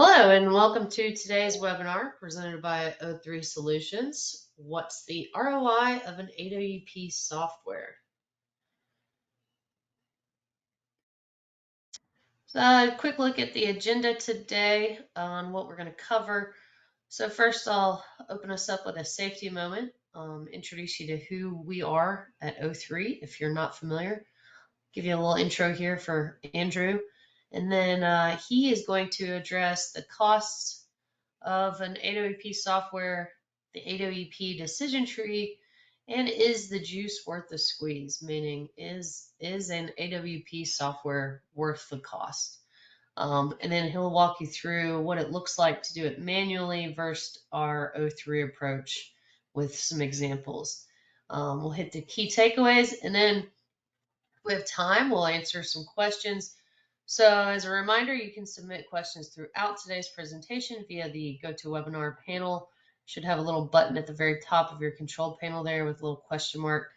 Hello and welcome to today's webinar presented by O3 Solutions. What's the ROI of an AWP software? So a quick look at the agenda today on what we're going to cover. So first I'll open us up with a safety moment, introduce you to who we are at O3 if you're not familiar. Give you a little intro here for Andrew. And then he is going to address the costs of an AWP software, the AWP decision tree, and is the juice worth the squeeze? Meaning, is an AWP software worth the cost? And then he'll walk you through what it looks like to do it manually versus our O3 approach with some examples. We'll hit the key takeaways, and then if we have time, we'll answer some questions. So as a reminder, you can submit questions throughout today's presentation via the GoToWebinar panel. Should have a little button at the very top of your control panel there with a little question mark.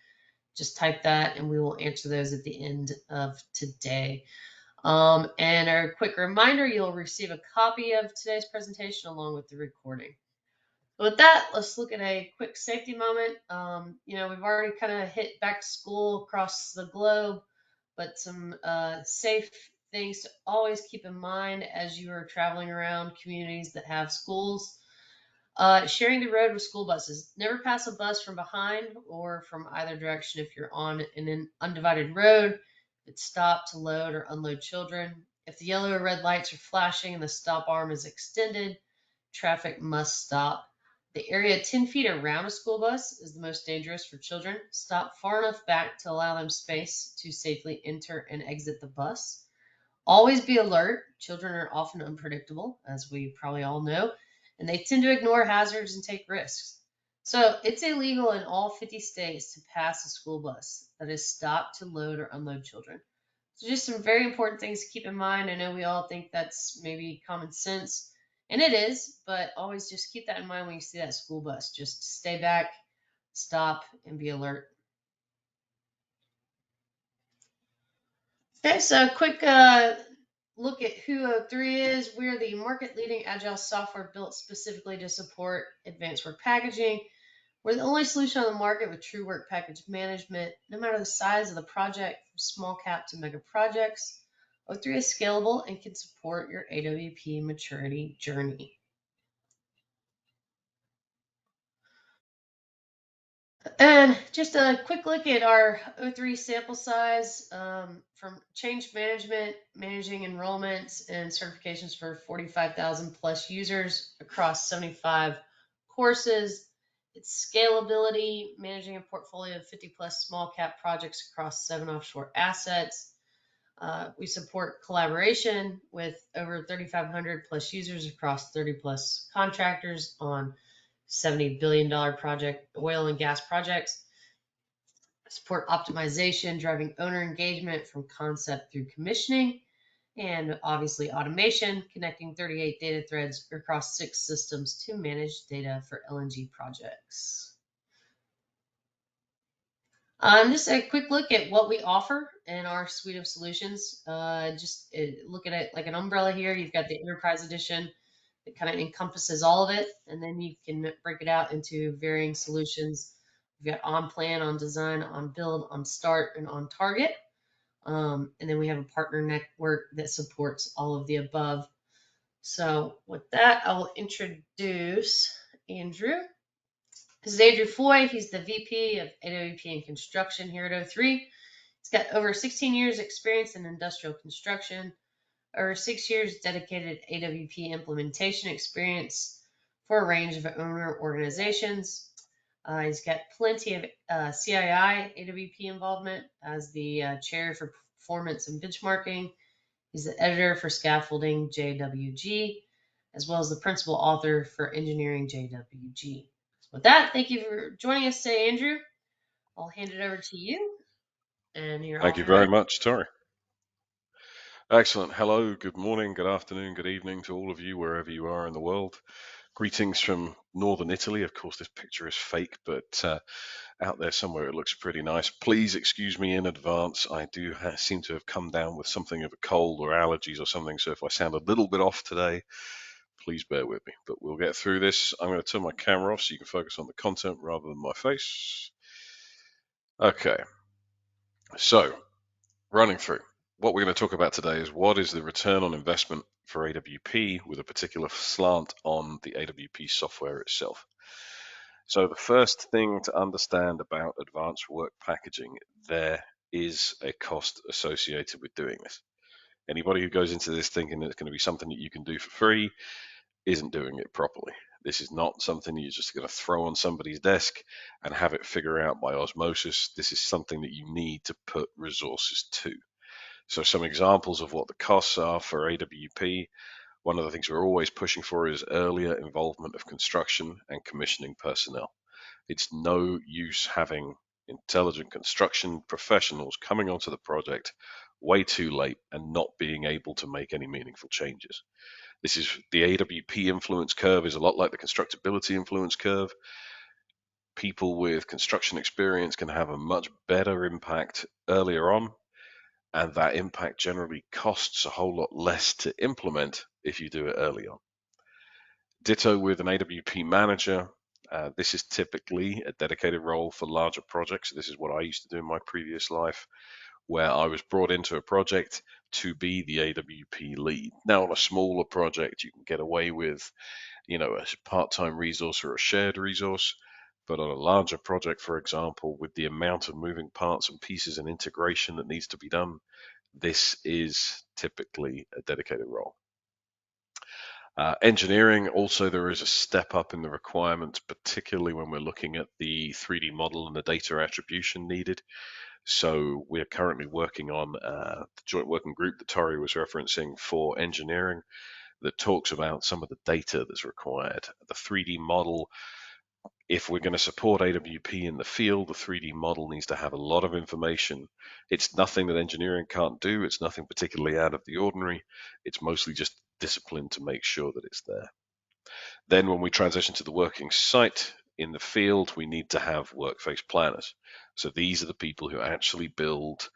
Just type that and we will answer those at the end of today. And a quick reminder, you'll receive a copy of today's presentation along with the recording. With that, let's look at a quick safety moment. We've already kind of hit back to school across the globe, but some safe things to always keep in mind as you are traveling around communities that have schools. Sharing the road with school buses. Never pass a bus from behind or from either direction if you're on an undivided road. It's stop to load or unload children. If the yellow or red lights are flashing and the stop arm is extended, traffic must stop. The area 10 feet around a school bus is the most dangerous for children. Stop far enough back to allow them space to safely enter and exit the bus. Always be alert. Children are often unpredictable, as we probably all know, and they tend to ignore hazards and take risks. So it's illegal in all 50 states to pass a school bus that is stopped to load or unload children. So just some very important things to keep in mind. I know we all think that's maybe common sense, and it is, but always just keep that in mind when you see that school bus. Just stay back, stop, and be alert. Okay, so a quick look at who O3 is. We're the market leading agile software built specifically to support advanced work packaging. We're the only solution on the market with true work package management, no matter the size of the project, from small cap to mega projects. O3 is scalable and can support your AWP maturity journey. And just a quick look at our O3 sample size from change management, managing enrollments and certifications for 45,000 plus users across 75 courses. It's scalability, managing a portfolio of 50 plus small cap projects across 7 offshore assets. We support collaboration with over 3,500 plus users across 30 plus contractors on $70 billion project oil and gas projects. Support optimization, driving owner engagement from concept through commissioning, and obviously automation, connecting 38 data threads across 6 systems to manage data for LNG projects. Just a quick look at what we offer in our suite of solutions. Look at it like an umbrella here. You've got the Enterprise Edition that kind of encompasses all of it, and then you can break it out into varying solutions. We've got on plan, on design, on build, on start, and on target. And then we have a partner network that supports all of the above. So with that, I will introduce Andrew. This is Andrew Foy. He's the VP of AWP and Construction here at O3. He's got over 16 years experience in industrial construction, over 6 years dedicated AWP implementation experience for a range of owner organizations. He's got plenty of CII AWP involvement as the chair for performance and benchmarking. He's the editor for scaffolding JWG, as well as the principal author for engineering JWG. With that, thank you for joining us today, Andrew. I'll hand it over to you, and you're Thank off you and running. very much, Tori. Excellent. Hello, good morning, good afternoon, good evening to all of you, wherever you are in the world. Greetings from northern Italy. Of course, this picture is fake, but out there somewhere it looks pretty nice. Please excuse me in advance. I do seem to have come down with something of a cold or allergies or something, so if I sound a little bit off today, Please bear with me, but we'll get through this. I'm going to turn my camera off so you can focus on the content rather than my face. Okay, so running through. What we're going to talk about today is what is the return on investment for AWP with a particular slant on the AWP software itself. So the first thing to understand about advanced work packaging, there is a cost associated with doing this. Anybody who goes into this thinking that it's going to be something that you can do for free isn't doing it properly. This is not something you're just going to throw on somebody's desk and have it figure out by osmosis. This is something that you need to put resources to. So some examples of what the costs are for AWP. One of the things we're always pushing for is earlier involvement of construction and commissioning personnel. It's no use having intelligent construction professionals coming onto the project way too late and not being able to make any meaningful changes. This is the AWP influence curve is a lot like the constructability influence curve. People with construction experience can have a much better impact earlier on, and that impact generally costs a whole lot less to implement if you do it early on. Ditto with an AWP manager. This is typically a dedicated role for larger projects. This is what I used to do in my previous life, where I was brought into a project to be the AWP lead. Now, on a smaller project, you can get away with, a part-time resource or a shared resource. But on a larger project, for example, with the amount of moving parts and pieces and integration that needs to be done, this is typically a dedicated role. Engineering, also, there is a step up in the requirements, particularly when we're looking at the 3D model and the data attribution needed. So we're currently working on the joint working group that Tori was referencing for engineering that talks about some of the data that's required. The 3D model, if we're going to support AWP in the field, the 3D model needs to have a lot of information. It's nothing that engineering can't do. It's nothing particularly out of the ordinary. It's mostly just discipline to make sure that it's there. Then when we transition to the working site in the field, we need to have workface planners. So these are the people who actually build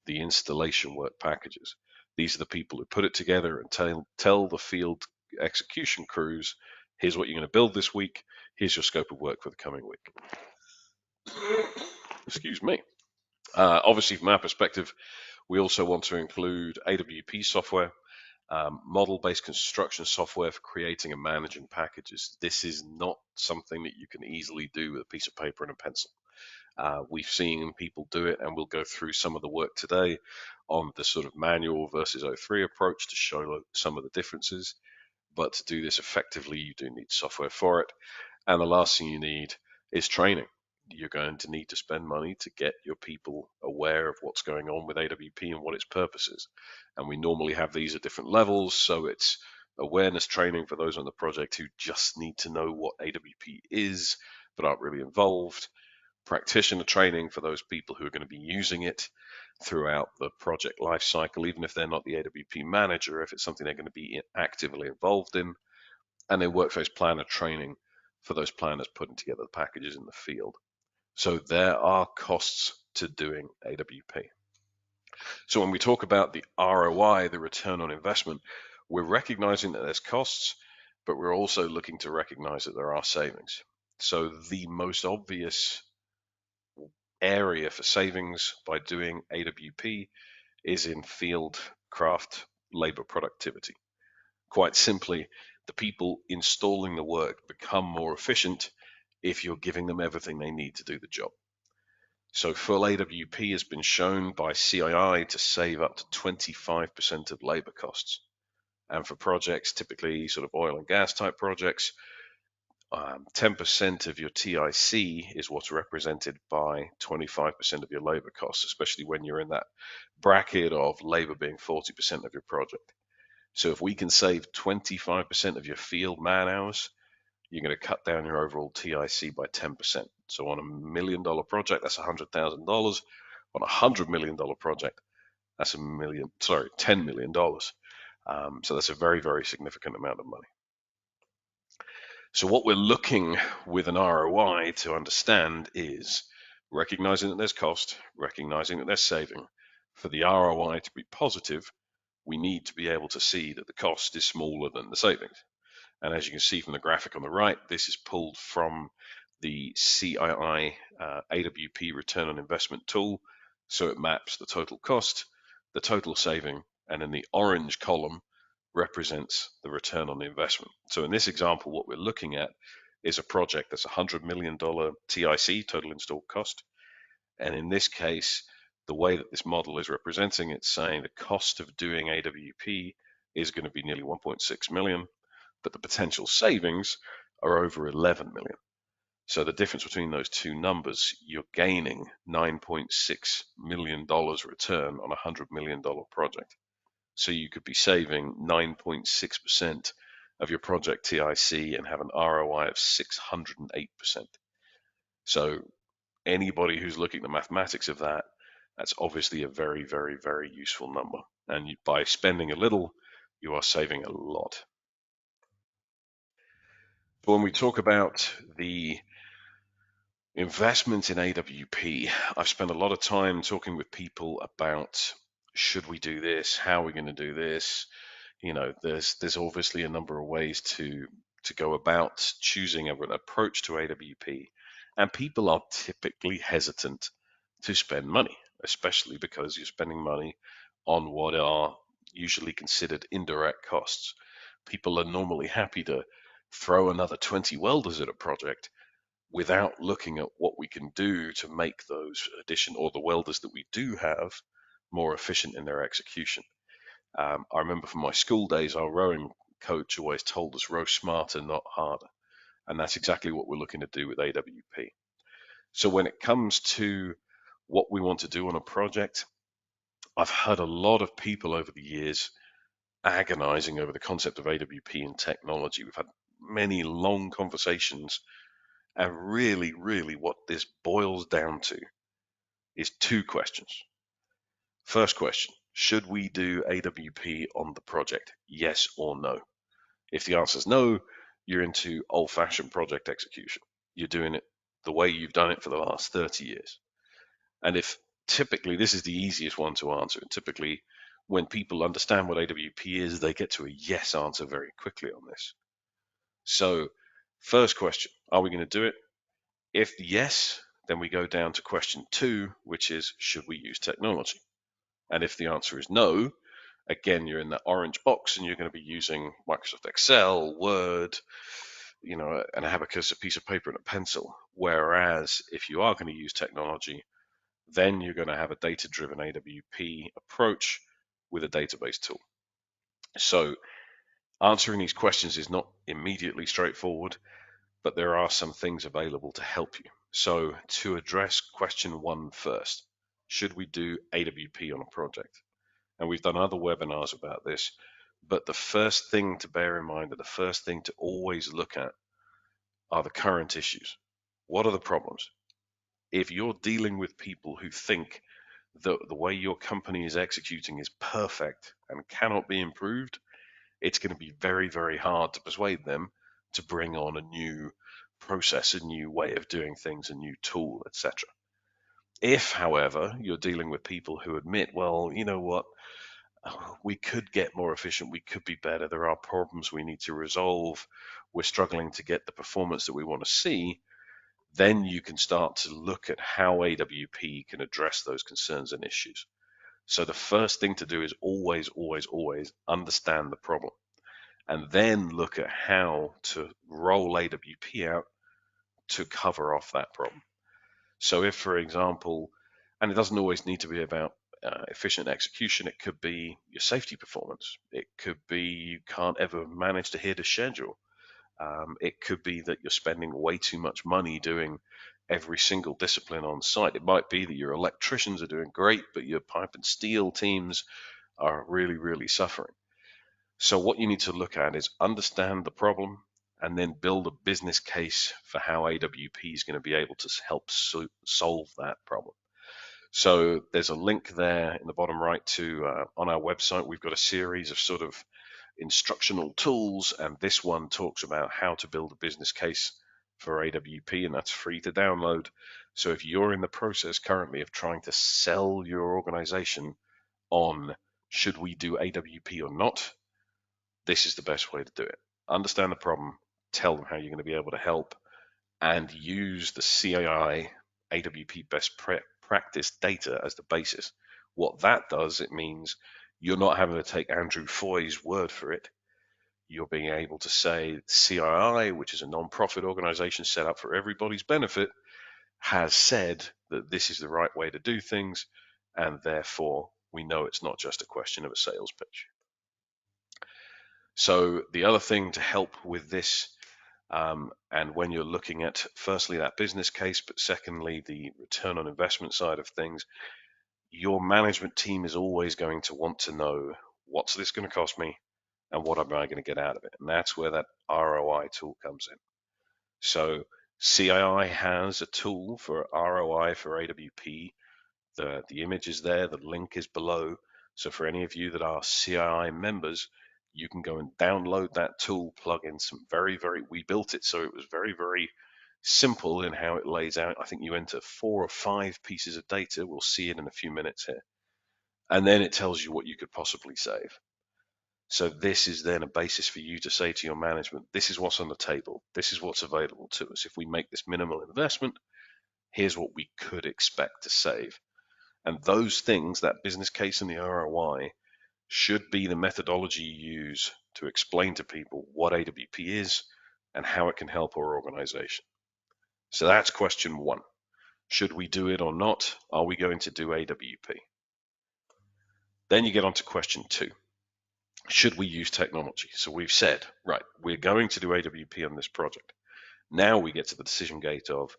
the installation work packages. These are the people who put it together and tell the field execution crews, here's what you're going to build this week. Here's your scope of work for the coming week. Excuse me. Obviously, from our perspective, we also want to include AWP software, model-based construction software for creating and managing packages. This is not something that you can easily do with a piece of paper and a pencil. We've seen people do it, and we'll go through some of the work today on the sort of manual versus O3 approach to show some of the differences. But to do this effectively, you do need software for it. And the last thing you need is training. You're going to need to spend money to get your people aware of what's going on with AWP and what its purpose is. And we normally have these at different levels. So it's awareness training for those on the project who just need to know what AWP is, but aren't really involved. Practitioner training for those people who are going to be using it throughout the project lifecycle, even if they're not the AWP manager, if it's something they're going to be actively involved in. And then workface planner training for those planners putting together the packages in the field. So there are costs to doing AWP. So when we talk about the ROI, the return on investment, we're recognizing that there's costs, but we're also looking to recognize that there are savings. So the most obvious area for savings by doing AWP is in field craft labor productivity. Quite simply, the people installing the work become more efficient if you're giving them everything they need to do the job. So full AWP has been shown by CII to save up to 25% of labor costs. And for projects, typically sort of oil and gas type projects, 10% of your TIC is what's represented by 25% of your labor costs, especially when you're in that bracket of labor being 40% of your project. So if we can save 25% of your field man hours, you're going to cut down your overall TIC by 10%. So on $1 million project, that's $100,000. On $100 million project, that's $10 million. So that's a very, very significant amount of money. So what we're looking with an ROI to understand is recognizing that there's cost, recognizing that there's saving. For the ROI to be positive, we need to be able to see that the cost is smaller than the savings. And as you can see from the graphic on the right, this is pulled from the CII AWP return on investment tool. So it maps the total cost, the total saving, and in the orange column represents the return on the investment. So in this example, what we're looking at is a project that's $100 million TIC, total installed cost. And in this case, the way that this model is representing, it's saying the cost of doing AWP is going to be nearly 1.6 million, but the potential savings are over 11 million. So the difference between those two numbers, you're gaining $9.6 million return on a $100 million project. So you could be saving 9.6% of your project TIC and have an ROI of 608%. So anybody who's looking at the mathematics of that, that's obviously a very, very, very useful number. And by spending a little, you are saving a lot. But when we talk about the investment in AWP, I've spent a lot of time talking with people about should we do this? How are we going to do this? There's obviously a number of ways to go about choosing an approach to AWP, and people are typically hesitant to spend money, especially because you're spending money on what are usually considered indirect costs. People are normally happy to throw another 20 welders at a project without looking at what we can do to make those addition or the welders that we do have more efficient in their execution. I remember from my school days, our rowing coach always told us row smarter, not harder. And that's exactly what we're looking to do with AWP. So when it comes to what we want to do on a project, I've heard a lot of people over the years agonizing over the concept of AWP and technology. We've had many long conversations, and really, really what this boils down to is two questions. First question, should we do AWP on the project? Yes or no? If the answer is no, you're into old-fashioned project execution. You're doing it the way you've done it for the last 30 years. And if typically this is the easiest one to answer, and typically when people understand what AWP is, they get to a yes answer very quickly on this. So, first question, are we going to do it? If yes, then we go down to question two, which is should we use technology? And if the answer is no, again, you're in that orange box and you're going to be using Microsoft Excel, Word, an abacus, a piece of paper, and a pencil. Whereas if you are going to use technology, then you're going to have a data-driven AWP approach with a database tool. So answering these questions is not immediately straightforward, but there are some things available to help you. So to address question one first, should we do AWP on a project? And we've done other webinars about this, but the first thing to bear in mind and the first thing to always look at are the current issues. What are the problems? If you're dealing with people who think that the way your company is executing is perfect and cannot be improved, it's going to be very, very hard to persuade them to bring on a new process, a new way of doing things, a new tool, etc. If, however, you're dealing with people who admit, well, you know what, we could get more efficient, we could be better, there are problems we need to resolve, we're struggling to get the performance that we want to see, then you can start to look at how AWP can address those concerns and issues. So the first thing to do is always, always, always understand the problem and then look at how to roll AWP out to cover off that problem. So if, for example, and it doesn't always need to be about efficient execution, it could be your safety performance. It could be you can't ever manage to hit a schedule. It could be that you're spending way too much money doing every single discipline on site. It might be that your electricians are doing great, but your pipe and steel teams are really, really suffering. So what you need to look at is understand the problem and then build a business case for how AWP is going to be able to help solve that problem. So there's a link there in the bottom right to on our website. We've got a series of sort of instructional tools, and this one talks about how to build a business case for AWP, and that's free to download. So if you're in the process currently of trying to sell your organization on should we do AWP or not, this is the best way to do it. understand the problem, tell them how you're going to be able to help, and use the CAI AWP practice data as the basis. What that does, it means you're not having to take Andrew Foy's word for it. You're being able to say CII, which is a non-profit organization set up for everybody's benefit, has said that this is the right way to do things, and therefore we know it's not just a question of a sales pitch. So the other thing to help with this, and when you're looking at firstly that business case, but secondly the return on investment side of things, your management team is always going to want to know, what's this going to cost me and what am I going to get out of it? And that's where that ROI tool comes in. So CII has a tool for ROI for AWP. The image is there, the link is below. So for any of you that are CII members, you can go and download that tool, plug in some we built it so it was very simple in how it lays out. I think you enter 4 or 5 pieces of data. We'll see it in a few minutes here. And then it tells you what you could possibly save. So this is then a basis for you to say to your management, this is what's on the table. This is what's available to us. If we make this minimal investment, here's what we could expect to save. And those things, that business case and the ROI, should be the methodology you use to explain to people what AWP is and how it can help our organization. So that's question 1. Should we do it or not? Are we going to do AWP? Then you get on to question 2. Should we use technology? So we've said, right, we're going to do AWP on this project. Now we get to the decision gate of,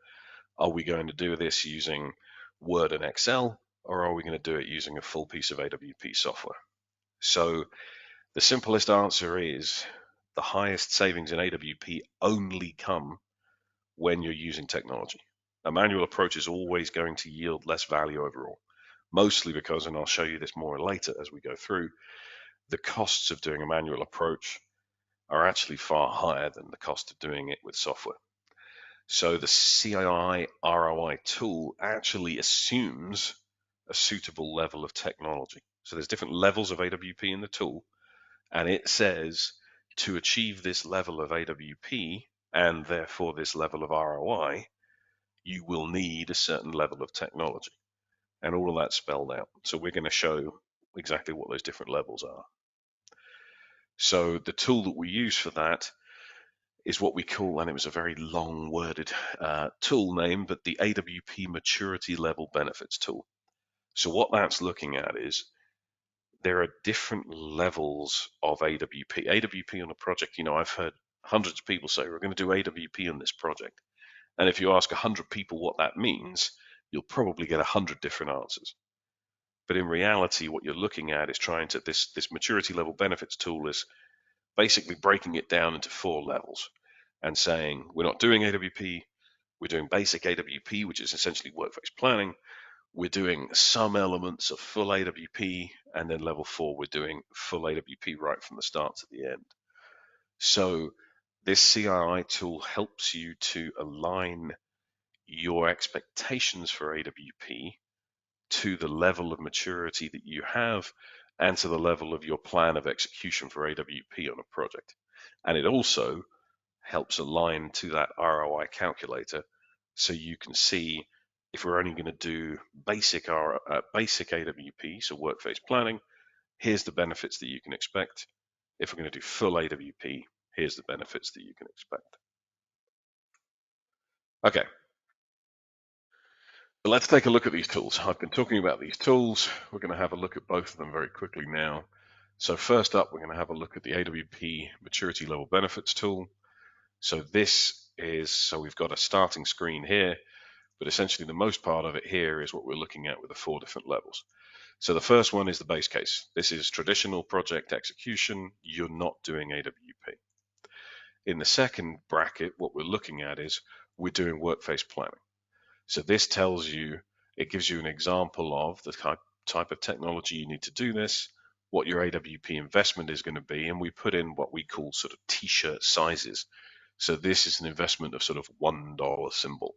are we going to do this using Word and Excel, or are we going to do it using a full piece of AWP software? So the simplest answer is the highest savings in AWP only come when you're using technology. A manual approach is always going to yield less value overall, mostly because, and I'll show you this more later as we go through, the costs of doing a manual approach are actually far higher than the cost of doing it with software. So the CII ROI tool actually assumes a suitable level of technology. So there's different levels of AWP in the tool, and it says to achieve this level of AWP and therefore this level of ROI, you will need a certain level of technology. And all of that's spelled out. So we're going to show exactly what those different levels are. So the tool that we use for that is what we call, and it was a very long worded tool name, but the AWP Maturity Level Benefits tool. So what that's looking at is there are different levels of AWP. AWP on a project, I've heard hundreds of people say, we're going to do AWP on this project. And if you ask 100 people what that means, you'll probably get 100 different answers. But in reality, what you're looking at is this maturity level benefits tool is basically breaking it down into 4 levels and saying, we're not doing AWP, we're doing basic AWP, which is essentially workplace planning. We're doing some elements of full AWP, and then level 4, we're doing full AWP right from the start to the end. So this CII tool helps you to align your expectations for AWP to the level of maturity that you have and to the level of your plan of execution for AWP on a project. And it also helps align to that ROI calculator so you can see if we're only going to do basic AWP, so workplace planning, here's the benefits that you can expect. If we're going to do full AWP, here's the benefits that you can expect. Okay, but let's take a look at these tools. I've been talking about these tools. We're going to have a look at both of them very quickly now. So first up, we're going to have a look at the AWP Maturity Level Benefits tool. So we've got a starting screen here, but essentially the most part of it here is what we're looking at with the 4 different levels. So the first one is the base case. This is traditional project execution. You're not doing AWP. In the second bracket, what we're looking at is we're doing workplace planning. So this it gives you an example of the type of technology you need to do this, what your AWP investment is going to be, and we put in what we call sort of t-shirt sizes. So this is an investment of sort of $1 symbol.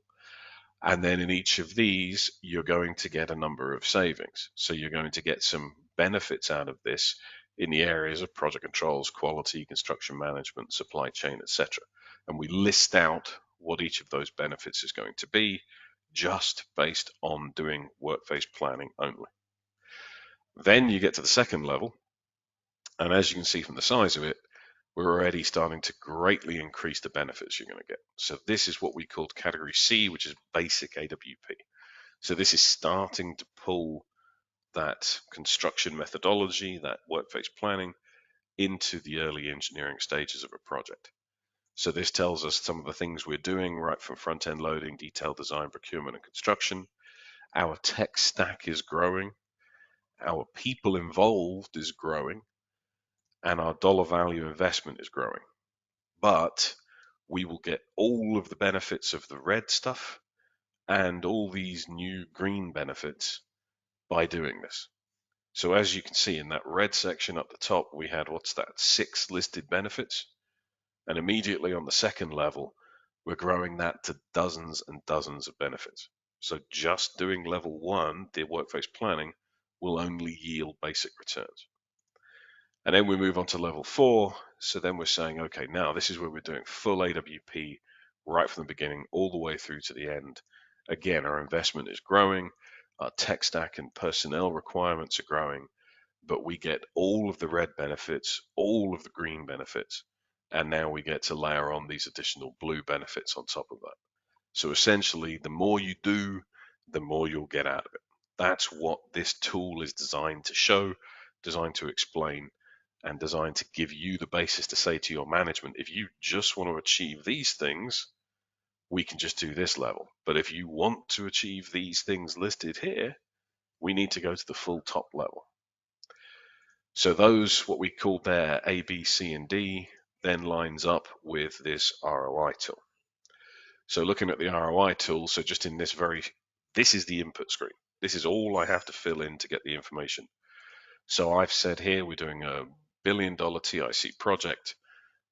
And then in each of these, you're going to get a number of savings. So you're going to get some benefits out of this in the areas of project controls, quality, construction management, supply chain, etc. And we list out what each of those benefits is going to be just based on doing work phase planning only. Then you get to the second level, and as you can see from the size of it, we're already starting to greatly increase the benefits you're going to get. So this is what we called category C, which is basic AWP. So this is starting to pull that construction methodology, that work phase planning, into the early engineering stages of a project. So this tells us some of the things we're doing right from front-end loading, detailed design, procurement, and construction. Our tech stack is growing. Our people involved is growing. And our dollar value investment is growing. But we will get all of the benefits of the red stuff and all these new green benefits by doing this. So as you can see in that red section up the top, we had, what's that, 6 listed benefits. And immediately on the second level, we're growing that to dozens and dozens of benefits. So just doing level 1, the work phase planning, will only yield basic returns. And then we move on to level 4. So then we're saying, okay, now this is where we're doing full AWP right from the beginning all the way through to the end. Again, our investment is growing, our tech stack and personnel requirements are growing, but we get all of the red benefits, all of the green benefits, and now we get to layer on these additional blue benefits on top of that. So essentially, the more you do, the more you'll get out of it. That's what this tool is designed to show, designed to explain, and designed to give you the basis to say to your management, if you just want to achieve these things, we can just do this level. But if you want to achieve these things listed here, we need to go to the full top level. So those, what we called there A, B, C, and D, then lines up with this ROI tool. So looking at the ROI tool, so just in this is the input screen. This is all I have to fill in to get the information. So I've said here we're doing a $1 billion TIC project.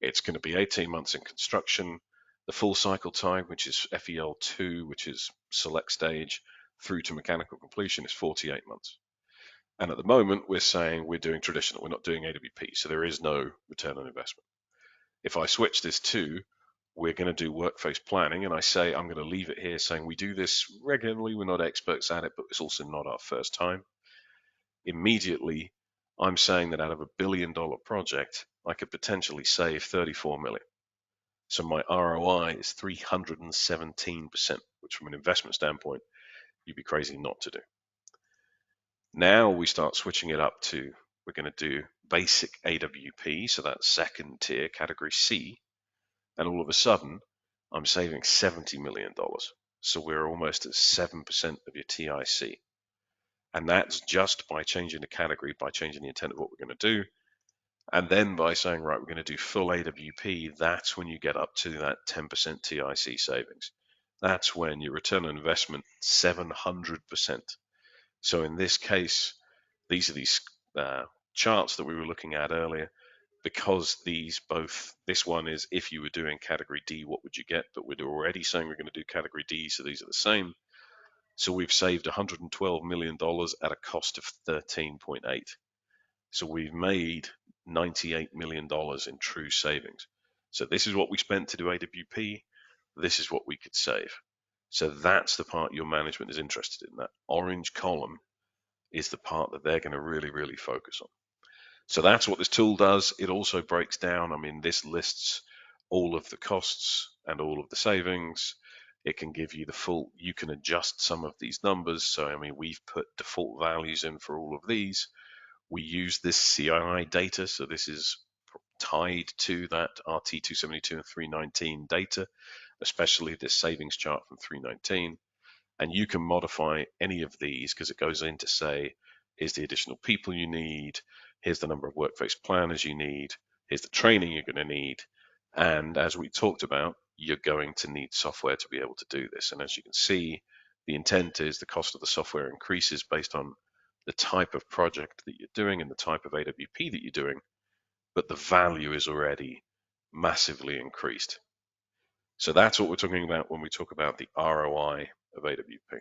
It's going to be 18 months in construction. The full cycle time, which is FEL2, which is select stage, through to mechanical completion, is 48 months. And at the moment, we're saying we're doing traditional. We're not doing AWP, so there is no return on investment. If I switch this to, we're going to do work phase planning, and I say I'm going to leave it here saying we do this regularly. We're not experts at it, but it's also not our first time. Immediately, I'm saying that out of $1 billion project, I could potentially save 34 million. So my ROI is 317%, which from an investment standpoint, you'd be crazy not to do. Now we start switching it up to, we're going to do basic AWP, so that's second tier, category C, and all of a sudden, I'm saving $70 million. So we're almost at 7% of your TIC. And that's just by changing the category, by changing the intent of what we're going to do. And then by saying, right, we're going to do full AWP, that's when you get up to that 10% TIC savings. That's when your return on investment, 700%. So in this case, these are these charts that we were looking at earlier, because this one is if you were doing category D, what would you get? But we're already saying we're going to do category D, so these are the same. So we've saved $112 million at a cost of 13.8. So we've made $98 million in true savings. So this is what we spent to do AWP. This is what we could save. So that's the part your management is interested in. That orange column is the part that they're going to really, really focus on. So that's what this tool does. It also breaks down, this lists all of the costs and all of the savings. It can give you the full, you can adjust some of these numbers. So, we've put default values in for all of these. We use this CII data. So this is tied to that RT272 and 319 data, especially this savings chart from 319. And you can modify any of these because it goes in to say, here's the additional people you need, here's the number of work phase planners you need, here's the training you're going to need. And as we talked about, you're going to need software to be able to do this. And as you can see, the intent is the cost of the software increases based on the type of project that you're doing and the type of AWP that you're doing, but the value is already massively increased. So that's what we're talking about when we talk about the ROI of AWP.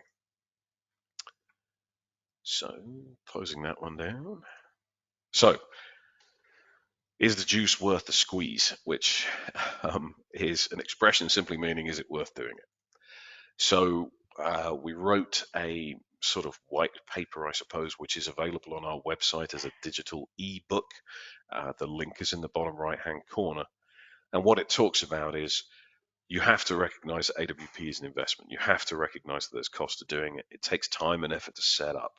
So closing that one down. So Is the juice worth the squeeze? Which is an expression simply meaning, is it worth doing it? So we wrote a sort of white paper, I suppose, which is available on our website as a digital ebook. The link is in the bottom right-hand corner. And what it talks about is you have to recognize that AWP is an investment. You have to recognize that there's cost to doing it. It takes time and effort to set up.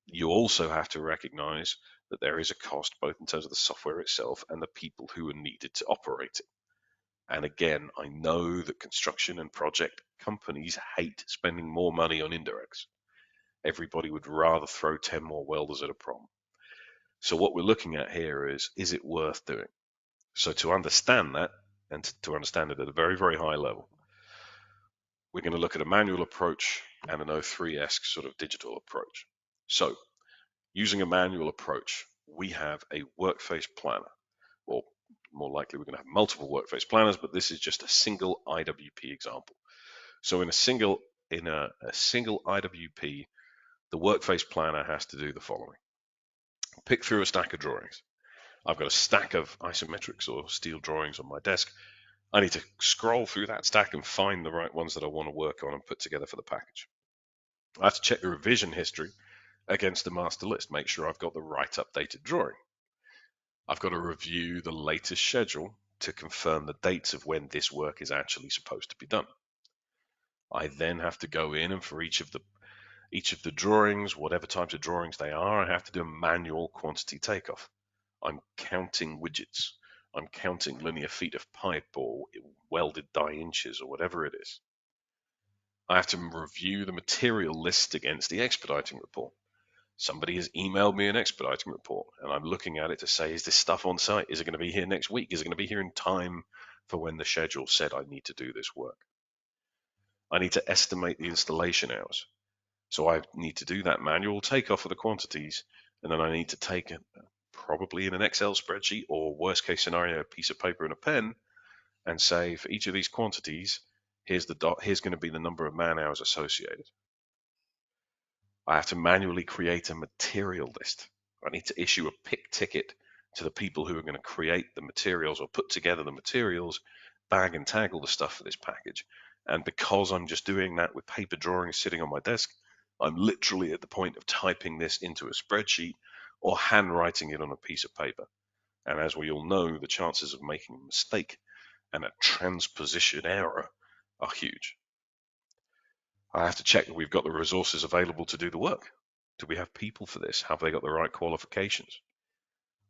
You also have to recognize that there is a cost both in terms of the software itself and the people who are needed to operate it. And again, I know that construction and project companies hate spending more money on indirects. Everybody would rather throw 10 more welders at a problem. So what we're looking at here is it worth doing? So to understand that, and to understand it at a very, very high level, we're going to look at a manual approach and an O3-esque sort of digital approach. So using a manual approach, we have a workface planner, or more likely we're going to have multiple workface planners, but this is just a single IWP example. So in a single IWP, the workface planner has to do the following. Pick through a stack of drawings. I've got a stack of isometrics or steel drawings on my desk. I need to scroll through that stack and find the right ones that I want to work on and put together for the package. I have to check the revision history against the master list, make sure I've got the right updated drawing. I've got to review the latest schedule to confirm the dates of when this work is actually supposed to be done. I then have to go in, and for each of the drawings, whatever types of drawings they are, I have to do a manual quantity takeoff. I'm counting widgets. I'm counting linear feet of pipe or welded die inches or whatever it is. I have to review the material list against the expediting report. Somebody has emailed me an expediting report, and I'm looking at it to say, is this stuff on site? Is it going to be here next week? Is it going to be here in time for when the schedule said I need to do this work? I need to estimate the installation hours. So I need to do that manual takeoff of the quantities, and then I need to take it probably in an Excel spreadsheet or worst case scenario, a piece of paper and a pen, and say for each of these quantities, here's going to be the number of man hours associated. I have to manually create a material list. I need to issue a pick ticket to the people who are going to create the materials or put together the materials, bag and tag all the stuff for this package. And because I'm just doing that with paper drawings sitting on my desk, I'm literally at the point of typing this into a spreadsheet or handwriting it on a piece of paper. And as we all know, the chances of making a mistake and a transposition error are huge. I have to check that we've got the resources available to do the work. Do we have people for this? Have they got the right qualifications?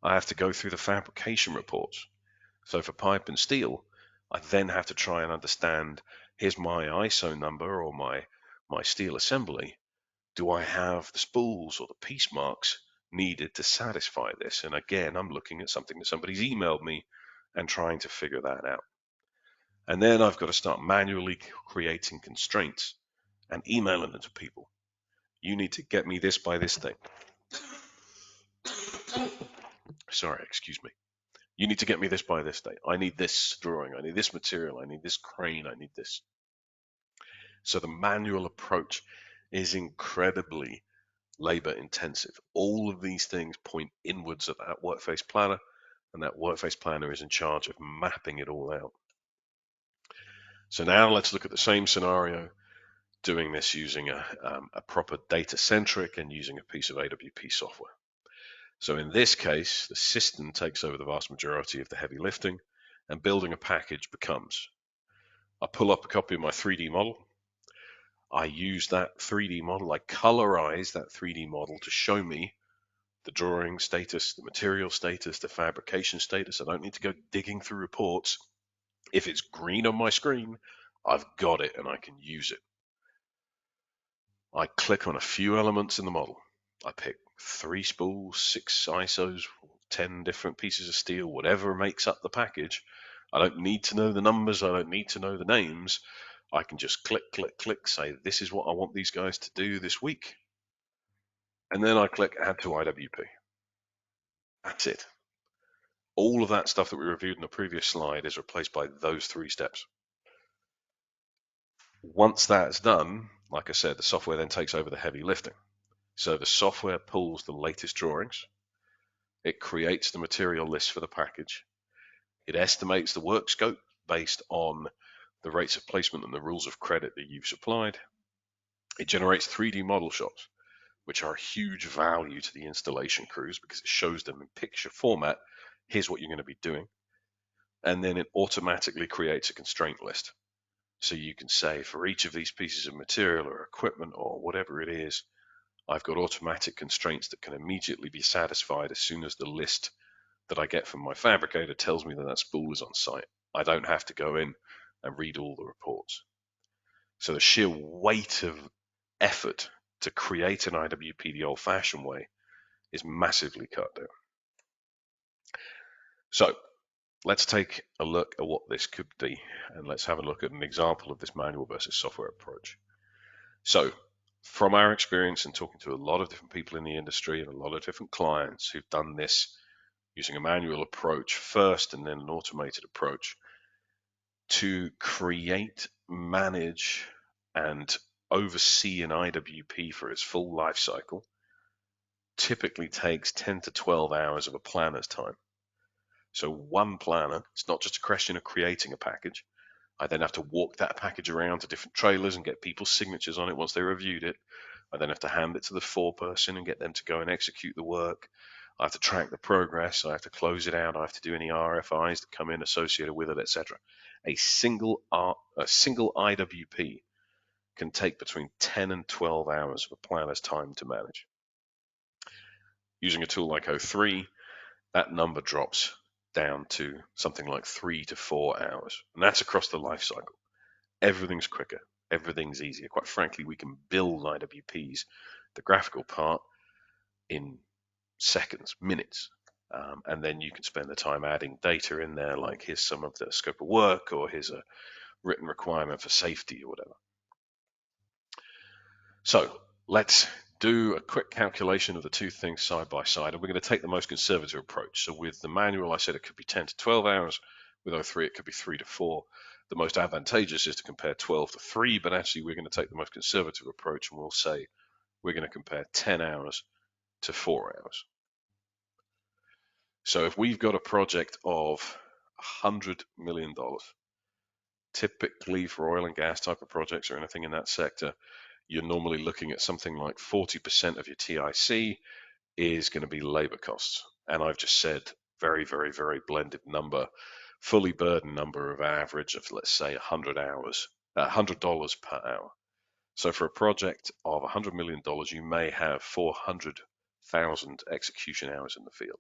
I have to go through the fabrication reports. So for pipe and steel, I then have to try and understand, here's my ISO number or my steel assembly. Do I have the spools or the piece marks needed to satisfy this? And again, I'm looking at something that somebody's emailed me and trying to figure that out. And then I've got to start manually creating constraints and emailing them to people. You need to get me this by this date. Sorry, excuse me. You need to get me this by this date. I need this drawing. I need this material. I need this crane. I need this. So the manual approach is incredibly labor intensive. All of these things point inwards at that workface planner, and that workface planner is in charge of mapping it all out. So now let's look at the same scenario, doing this using a proper data centric and using a piece of AWP software. So in this case, the system takes over the vast majority of the heavy lifting, and building a package becomes. I pull up a copy of my 3D model. I use that 3D model, I colorize that 3D model to show me the drawing status, the material status, the fabrication status. I don't need to go digging through reports. If it's green on my screen, I've got it and I can use it. I click on a few elements in the model. I pick 3 spools, 6 ISOs, 10 different pieces of steel, whatever makes up the package. I don't need to know the numbers. I don't need to know the names. I can just click, click, click, say, this is what I want these guys to do this week. And then I click Add to IWP. That's it. All of that stuff that we reviewed in the previous slide is replaced by those 3 steps. Once that's done, like I said, the software then takes over the heavy lifting. So the software pulls the latest drawings, It creates the material list for the package. It estimates the work scope based on the rates of placement and the rules of credit that you've supplied. It generates 3D model shots, which are a huge value to the installation crews because it shows them in picture format, here's what you're going to be doing. And then it automatically creates a constraint list. So you can say for each of these pieces of material or equipment or whatever it is, I've got automatic constraints that can immediately be satisfied as soon as the list that I get from my fabricator tells me that that spool is on site. I don't have to go in and read all the reports. So the sheer weight of effort to create an IWP the old-fashioned way is massively cut down. So let's take a look at what this could be, and let's have a look at an example of this manual versus software approach. So from our experience and talking to a lot of different people in the industry and a lot of different clients who've done this using a manual approach first and then an automated approach, to create, manage, and oversee an IWP for its full life cycle typically takes 10 to 12 hours of a planner's time. So one planner, it's not just a question of creating a package. I then have to walk that package around to different trailers and get people's signatures on it once they reviewed it. I then have to hand it to the foreperson and get them to go and execute the work. I have to track the progress. I have to close it out. I have to do any RFIs that come in associated with it, etc. A single IWP can take between 10 and 12 hours of a planner's time to manage. Using a tool like O3, that number drops down to something like 3 to 4 hours. And that's across the life cycle. Everything's quicker. Everything's easier. Quite frankly, we can build IWPs, the graphical part, in seconds, minutes. And then you can spend the time adding data in there, like here's some of the scope of work, or here's a written requirement for safety or whatever. So let's do a quick calculation of the two things side by side, and we're going to take the most conservative approach. So with the manual, I said it could be 10 to 12 hours. With O3, it could be 3 to 4. The most advantageous is to compare 12 to 3, but actually we're going to take the most conservative approach, and we'll say we're going to compare 10 hours to 4 hours. So if we've got a project of $100 million, typically for oil and gas type of projects or anything in that sector, you're normally looking at something like 40% of your TIC is going to be labor costs. And I've just said very, very, very blended number, fully burdened number of average of, let's say, 100 hours, $100 per hour. So for a project of $100 million, you may have 400,000 execution hours in the field.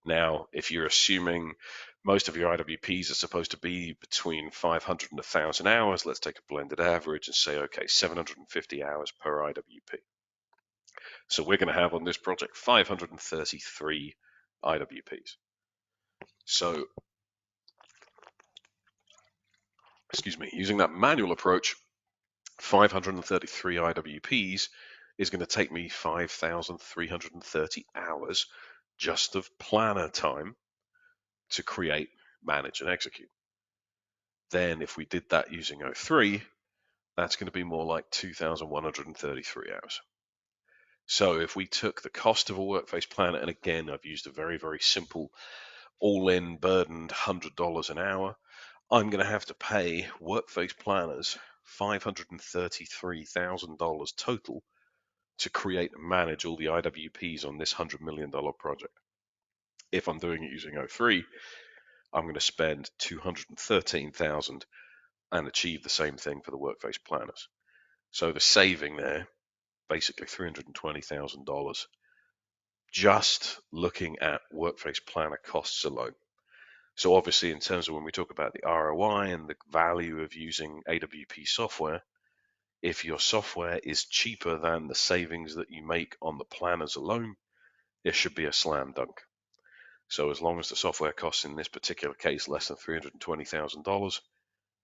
Now, if you're assuming most of your IWPs are supposed to be between 500 and 1,000 hours, let's take a blended average and say, okay, 750 hours per IWP. So we're going to have on this project 533 IWPs. So, excuse me, using that manual approach, 533 IWPs is going to take me 5,330 hours just of planner time to create, manage, and execute. Then if we did that using O3, that's going to be more like 2,133 hours. So if we took the cost of a workface planner, and again, I've used a very, very simple all-in burdened $100 an hour, I'm going to have to pay workface planners $533,000 total to create and manage all the IWPs on this $100 million project. If I'm doing it using O3, I'm going to spend $213,000 and achieve the same thing for the workface planners. So the saving there, basically $320,000, just looking at workface planner costs alone. So obviously, in terms of when we talk about the ROI and the value of using AWP software, if your software is cheaper than the savings that you make on the planners alone, it should be a slam dunk. So as long as the software costs in this particular case less than $320,000,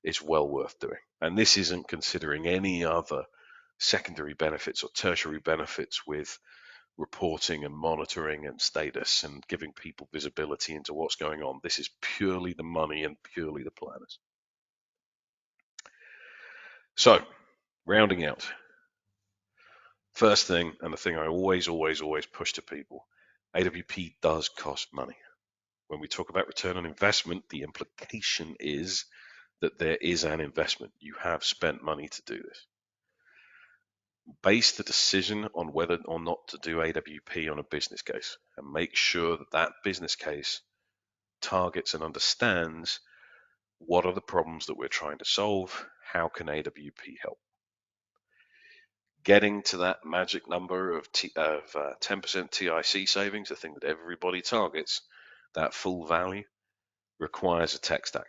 it's well worth doing. And this isn't considering any other secondary benefits or tertiary benefits with reporting and monitoring and status and giving people visibility into what's going on. This is purely the money and purely the planners. So, rounding out. First thing, and the thing I always push to people, AWP does cost money. When we talk about return on investment, the implication is that there is an investment. You have spent money to do this. Base the decision on whether or not to do AWP on a business case and make sure that that business case targets and understands what are the problems that we're trying to solve, how can AWP help. Getting to that magic number of 10% TIC savings, the thing that everybody targets, that full value, requires a tech stack.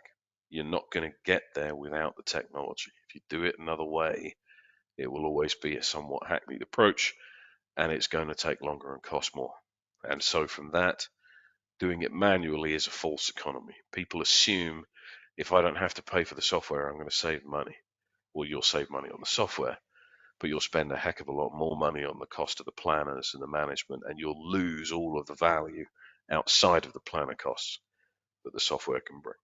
You're not going to get there without the technology. If you do it another way, it will always be a somewhat hackneyed approach, and it's going to take longer and cost more. And so from that, doing it manually is a false economy. People assume if I don't have to pay for the software, I'm going to save money. Well, you'll save money on the software, but you'll spend a heck of a lot more money on the cost of the planners and the management, and you'll lose all of the value outside of the planner costs that the software can bring.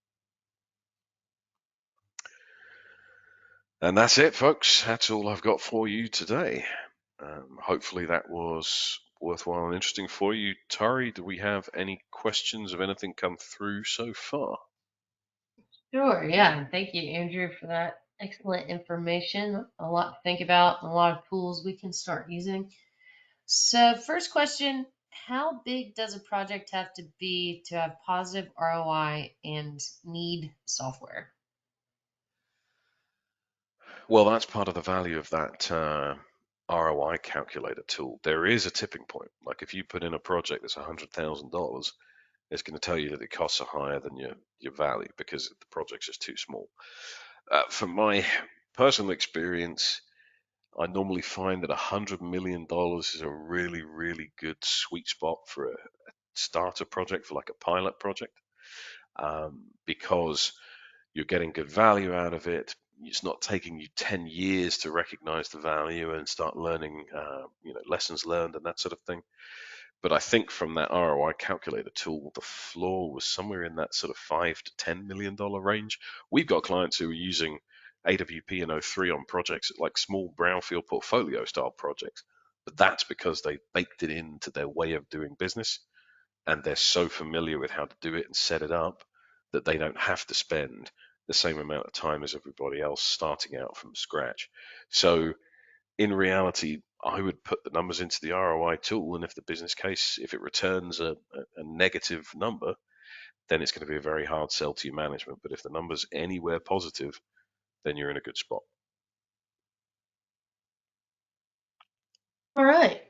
And that's it, folks. That's all I've got for you today. Hopefully that was worthwhile and interesting for you. Tari, do we have any questions of anything come through so far? Sure, yeah. Thank you, Andrew, for that excellent information. A lot to think about, and a lot of tools we can start using. So, first question, how big does a project have to be to have positive ROI and need software? Well, that's part of the value of that ROI calculator tool. There is a tipping point. Like if you put in a project that's $100,000, it's going to tell you that the costs are higher than your value because the project's just too small. From my personal experience, I normally find that $100 million is a really, really good sweet spot for a starter project, for like a pilot project, because you're getting good value out of it. It's not taking you 10 years to recognize the value and start learning, lessons learned and that sort of thing. But I think from that ROI calculator tool, the floor was somewhere in that sort of $5 to $10 million range. We've got clients who are using AWP and O3 on projects like small brownfield portfolio style projects, but that's because they baked it into their way of doing business and they're so familiar with how to do it and set it up that they don't have to spend the same amount of time as everybody else starting out from scratch. So in reality, I would put the numbers into the ROI tool, and if the business case, if it returns a negative number, then it's going to be a very hard sell to your management. But if the number's anywhere positive, then you're in a good spot. All right.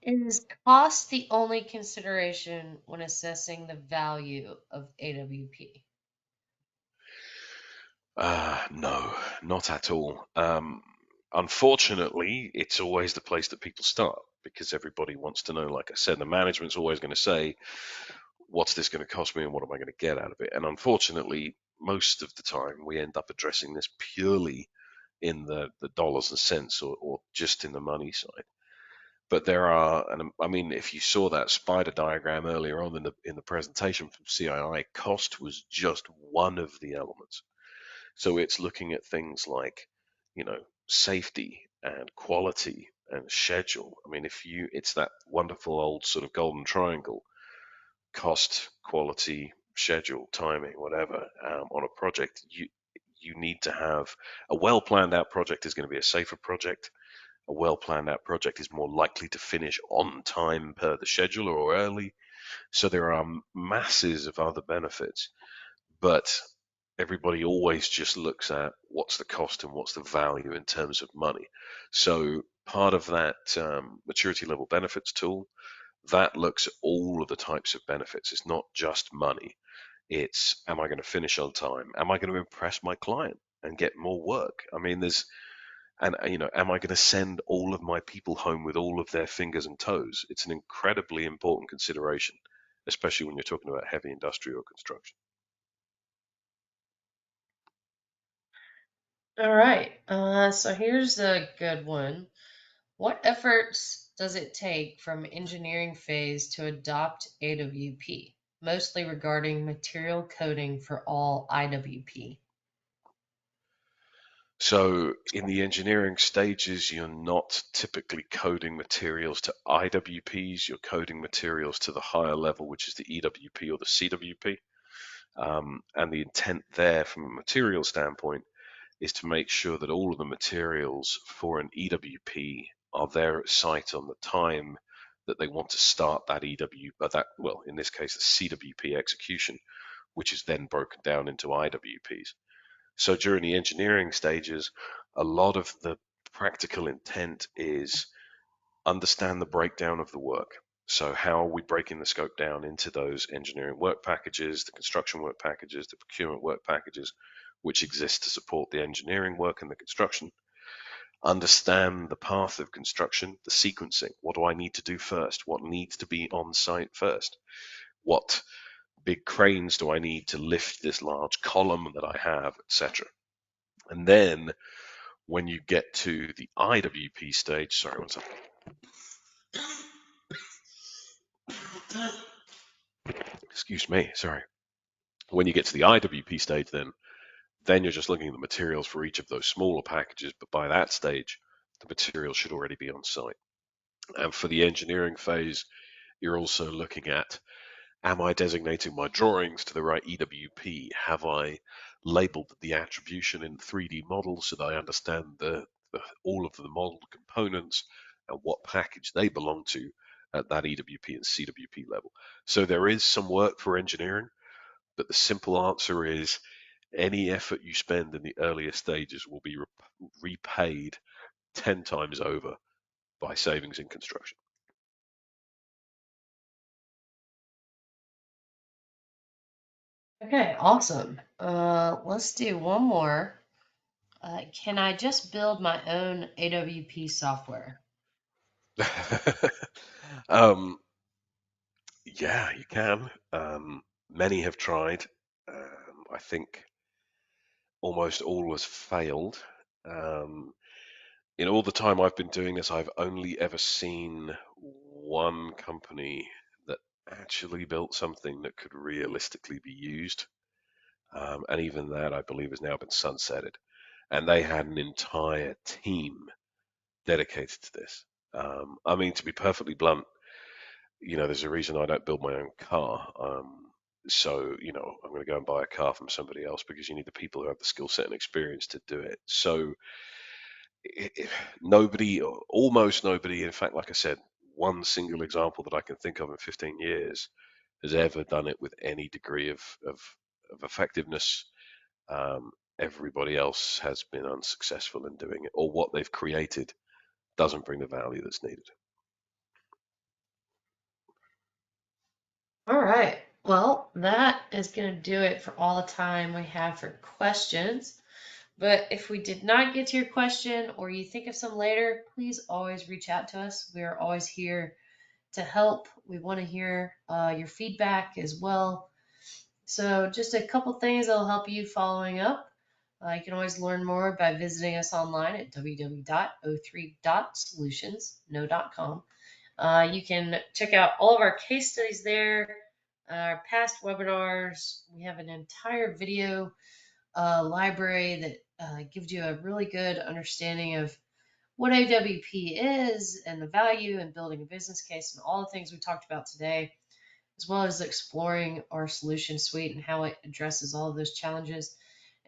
Is cost the only consideration when assessing the value of AWP? No, not at all. Unfortunately, it's always the place that people start because everybody wants to know, like I said, the management's always going to say, what's this going to cost me and what am I going to get out of it? And unfortunately, most of the time we end up addressing this purely in the dollars and cents or just in the money side. But there are, and I mean, if you saw that spider diagram earlier on in the presentation from CII, cost was just one of the elements. So it's looking at things like, safety and quality and schedule. I mean, it's that wonderful old sort of golden triangle: cost, quality, schedule, timing, whatever. On a project, you need to have a well planned out project is going to be a safer project. A well planned out project is more likely to finish on time per the schedule or early. So there are masses of other benefits, but everybody always just looks at what's the cost and what's the value in terms of money. So part of that maturity level benefits tool that looks at all of the types of benefits. It's not just money. It's, am I going to finish on time? Am I going to impress my client and get more work? I mean, am I going to send all of my people home with all of their fingers and toes? It's an incredibly important consideration, especially when you're talking about heavy industrial construction. All right. So here's a good one. What efforts does it take from engineering phase to adopt AWP, mostly regarding material coding for all IWP? So in the engineering stages, you're not typically coding materials to IWPs, you're coding materials to the higher level, which is the EWP or the CWP. And the intent there from a material standpoint is to make sure that all of the materials for an EWP are there at site on the time that they want to start that well, in this case, a CWP execution, which is then broken down into IWPs. So during the engineering stages, a lot of the practical intent is understand the breakdown of the work. So how are we breaking the scope down into those engineering work packages, the construction work packages, the procurement work packages, which exist to support the engineering work and the construction? Understand the path of construction, the sequencing. What do I need to do first? What needs to be on site first? What big cranes do I need to lift this large column that I have, etc. And then when you get to the IWP stage, sorry, one second. Excuse me, sorry. When you get to the IWP stage, then you're just looking at the materials for each of those smaller packages. But by that stage, the materials should already be on site. And for the engineering phase, you're also looking at, am I designating my drawings to the right EWP? Have I labeled the attribution in 3D models so that I understand all of the model components and what package they belong to at that EWP and CWP level? So there is some work for engineering, but the simple answer is any effort you spend in the earlier stages will be repaid 10 times over by savings in construction. Okay, awesome. Let's do one more. Can I just build my own AWP software? um, yeah, you can. Many have tried. I think almost all has failed. Um, in all the time I've been doing this, I've only ever seen one company that actually built something that could realistically be used. And even that, I believe, has now been sunsetted. And they had an entire team dedicated to this. I mean, to be perfectly blunt, there's a reason I don't build my own car. So, I'm going to go and buy a car from somebody else because you need the people who have the skill set and experience to do it. So, nobody, almost nobody, in fact, like I said, one single example that I can think of in 15 years has ever done it with any degree of effectiveness. Everybody else has been unsuccessful in doing it, or what they've created doesn't bring the value that's needed. All right. Well, that is going to do it for all the time we have for questions. But if we did not get to your question or you think of some later, please always reach out to us. We are always here to help. We want to hear your feedback as well. So, just a couple things that'll help you following up. You can always learn more by visiting us online at www.o3.solutions.com. You can check out all of our case studies there, our past webinars. We have an entire video library that gives you a really good understanding of what AWP is and the value in building a business case and all the things we talked about today, as well as exploring our solution suite and how it addresses all of those challenges.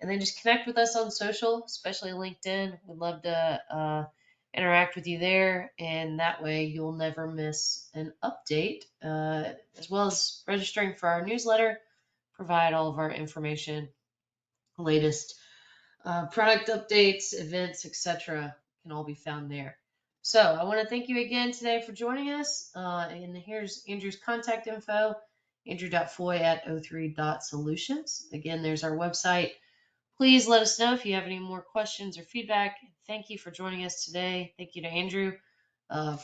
And then just connect with us on social, especially LinkedIn. We'd love to interact with you there, and that way you'll never miss an update, as well as registering for our newsletter, provide all of our information, latest product updates, events, etc. can all be found there. So I want to thank you again today for joining us. And here's Andrew's contact info, andrew.foy@o3.solutions. Again, there's our website. Please let us know if you have any more questions or feedback. Thank you for joining us today. Thank you to Andrew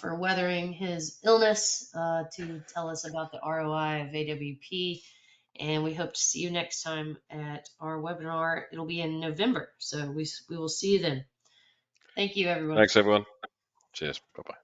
for weathering his illness to tell us about the ROI of AWP. And we hope to see you next time at our webinar. It'll be in November. So we will see you then. Thank you, everyone. Thanks, everyone. Cheers. Bye bye.